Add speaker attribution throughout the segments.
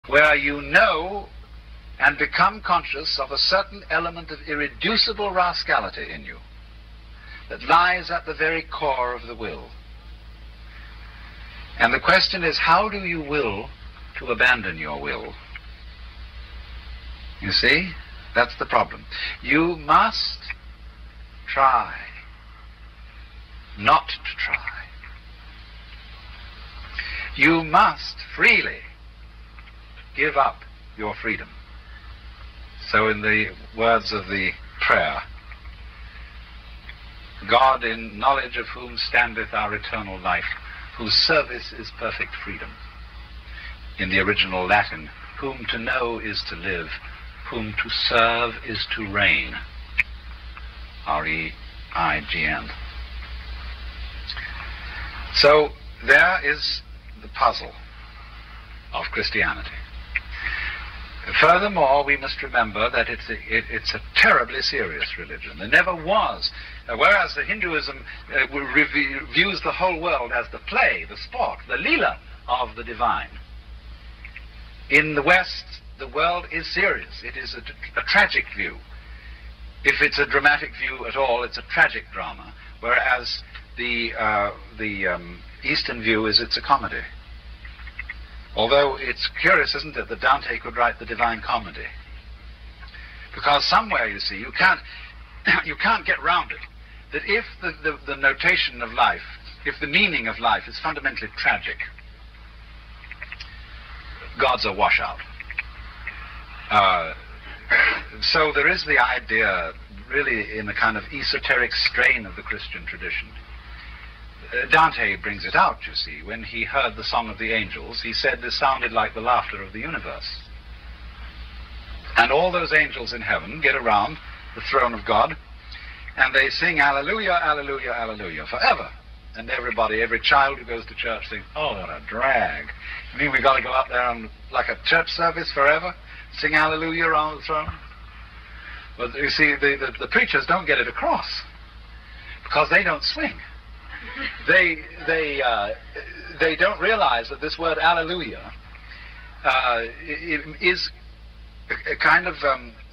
Speaker 1: where you know and become conscious of a certain element of irreducible rascality in you that lies at the very core of the will. And the question is, how do you will to abandon your will? You see, that's the problem. You must try not to try. You must freely give up your freedom. So in the words of the prayer, God, in knowledge of whom standeth our eternal life, whose service is perfect freedom. In the original Latin, whom to know is to live, whom to serve is to reign. R-E-I-G-N. So there is the puzzle of Christianity. Furthermore, we must remember that it's a terribly serious religion. There never was. Whereas the Hinduism views the whole world as the play, the sport, the leela of the divine. In the West, the world is serious. It is a tragic view. If it's a dramatic view at all, it's a tragic drama. Whereas the Eastern view is it's a comedy. Although it's curious, isn't it, that Dante could write the Divine Comedy. Because somewhere, you see, you can't get round it. That if the notation of life, if the meaning of life is fundamentally tragic, God's a washout. So there is the idea, really in a kind of esoteric strain of the Christian tradition. Dante brings it out, you see. When he heard the Song of the Angels, he said this sounded like the laughter of the universe. And all those angels in heaven get around the throne of God, and they sing Alleluia, Alleluia, Alleluia forever. And everybody, every child who goes to church thinks, oh, what a drag. You mean we've got to go up there and, like a church service forever, sing Alleluia around the throne? But you see, the preachers don't get it across, because they don't swing. They don't realize that this word Alleluia is a kind of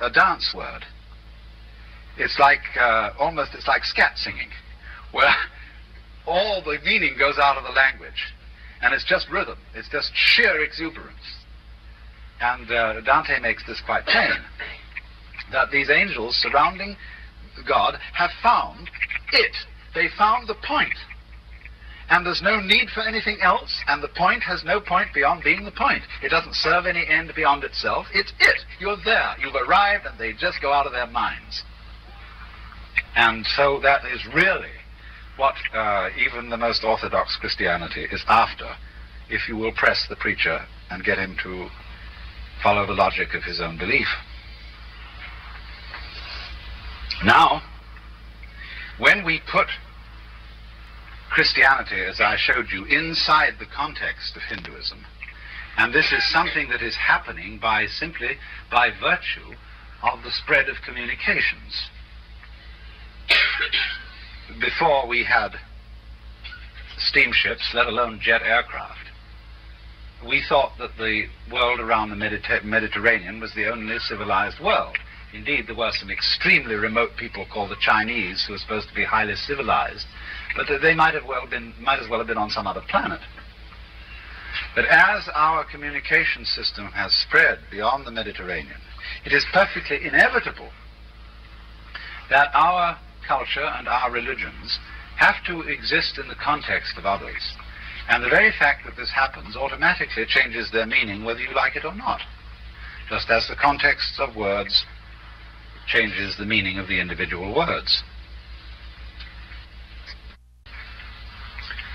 Speaker 1: a dance word. It's like it's like scat singing, where all the meaning goes out of the language, and it's just rhythm. It's just sheer exuberance. And Dante makes this quite plain, that these angels surrounding God have found it. They found the point. And there's no need for anything else, and the point has no point beyond being the point. It doesn't serve any end beyond itself. It's it. You're there. You've arrived, and they just go out of their minds. And so that is really what even the most orthodox Christianity is after, if you will press the preacher and get him to follow the logic of his own belief. Now, when we put Christianity, as I showed you, inside the context of Hinduism, and this is something that is happening simply by virtue of the spread of communications. Before we had steamships, let alone jet aircraft, we thought that the world around the Mediterranean was the only civilized world. Indeed, there were some extremely remote people called the Chinese who were supposed to be highly civilized, but they might as well have been on some other planet. But as our communication system has spread beyond the Mediterranean, it is perfectly inevitable that our culture and our religions have to exist in the context of others. And the very fact that this happens automatically changes their meaning whether you like it or not, just as the context of words changes the meaning of the individual words.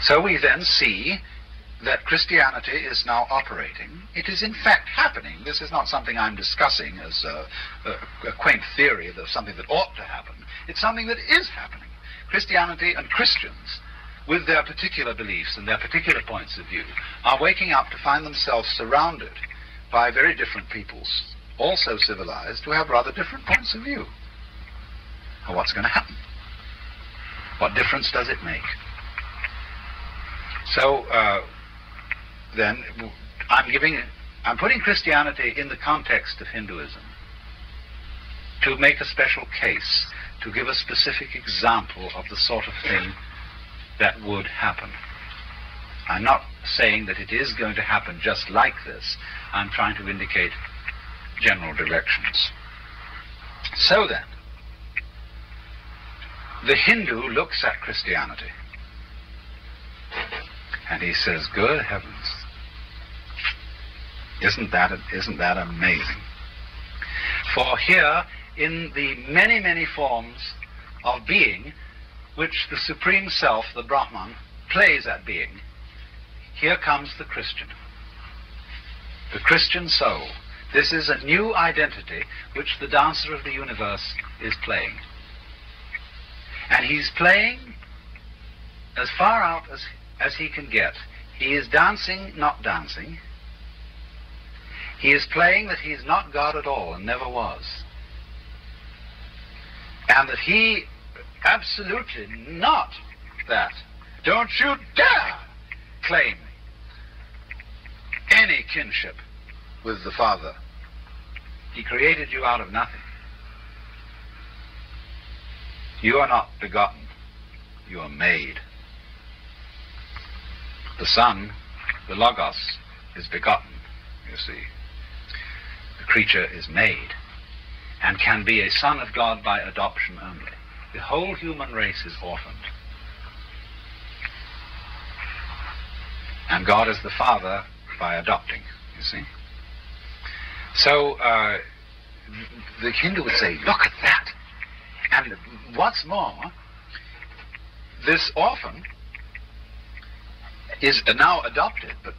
Speaker 1: So we then see that Christianity is now operating. It is in fact happening. This is not something I'm discussing as a quaint theory of something that ought to happen. It's something that is happening. Christianity and Christians, with their particular beliefs and their particular points of view, are waking up to find themselves surrounded by very different peoples, also civilized, who have rather different points of view. Well, what's going to happen? What difference does it make? So then I I'm putting Christianity in the context of Hinduism to make a special case, to give a specific example of the sort of thing that would happen. I'm not saying that it is going to happen just like this. I'm trying to indicate general directions. So then, the Hindu looks at Christianity and he says, good heavens, isn't that amazing? For here, in the many, many forms of being which the Supreme Self, the Brahman, plays at being, here comes the Christian soul. This is a new identity which the dancer of the universe is playing. And he's playing as far out as he can get. He is dancing, not dancing. He is playing that he is not God at all and never was. And that he absolutely not that. Don't you dare claim any kinship with the Father. He created you out of nothing. You are not begotten. You are made. The Son, the Logos, is begotten, you see. The creature is made and can be a son of God by adoption only. The whole human race is orphaned. And God is the Father by adopting, you see. So the Hindu would say, look at that. And what's more, this orphan is now adopted, but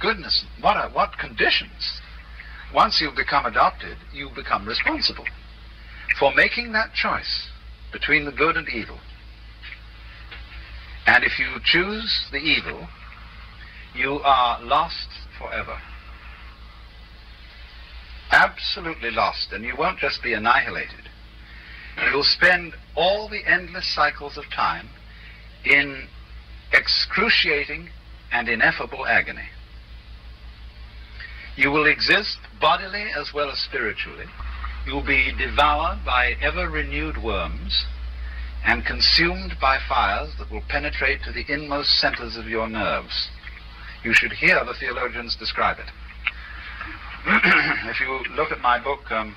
Speaker 1: goodness, what conditions. Once you become adopted, you become responsible for making that choice between the good and evil. And if you choose the evil, you are lost forever. Absolutely lost, and you won't just be annihilated. You'll spend all the endless cycles of time in excruciating and ineffable agony. You will exist bodily as well as spiritually. You'll be devoured by ever-renewed worms and consumed by fires that will penetrate to the inmost centers of your nerves. You should hear the theologians describe it. If you look at my book, The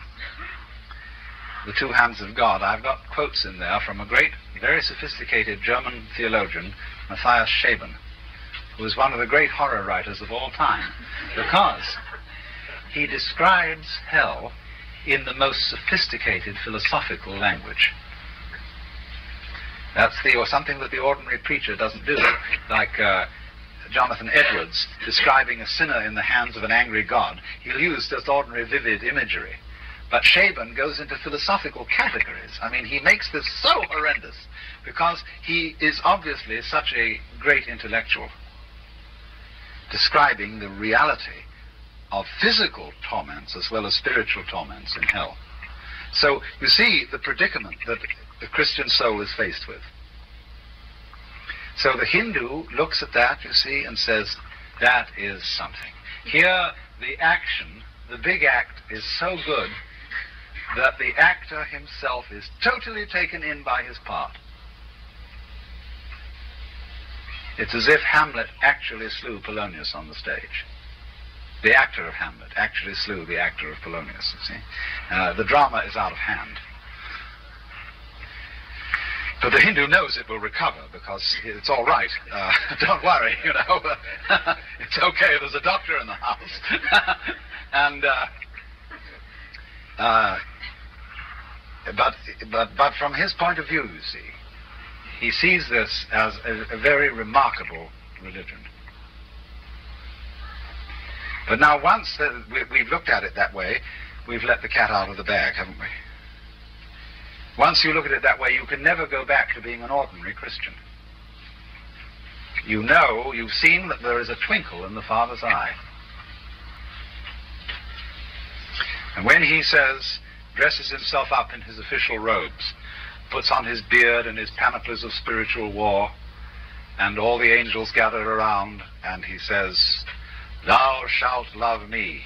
Speaker 1: Two Hands of God, I've got quotes in there from a great, very sophisticated German theologian, Matthias Schaben, who is one of the great horror writers of all time, because he describes hell in the most sophisticated philosophical language. That's something that the ordinary preacher doesn't do, like Jonathan Edwards describing a sinner in the hands of an angry God. He'll use just ordinary vivid imagery. But Schaben goes into philosophical categories. I mean, he makes this so horrendous because he is obviously such a great intellectual, describing the reality of physical torments as well as spiritual torments in hell. So you see the predicament that the Christian soul is faced with. So the Hindu looks at that, you see, and says, that is something. Here, the action, the big act, is so good that the actor himself is totally taken in by his part. It's as if Hamlet actually slew Polonius on the stage. The actor of Hamlet actually slew the actor of Polonius, you see. The drama is out of hand. But the Hindu knows it will recover because it's all right. Don't worry, you know. It's okay, there's a doctor in the house. And but from his point of view, you see, he sees this as a very remarkable religion. But now once we've looked at it that way, we've let the cat out of the bag, haven't we? Once you look at it that way, you can never go back to being an ordinary Christian. You know, you've seen that there is a twinkle in the Father's eye. And when he says, dresses himself up in his official robes, puts on his beard and his panoplies of spiritual war, and all the angels gather around, and he says, "Thou shalt love me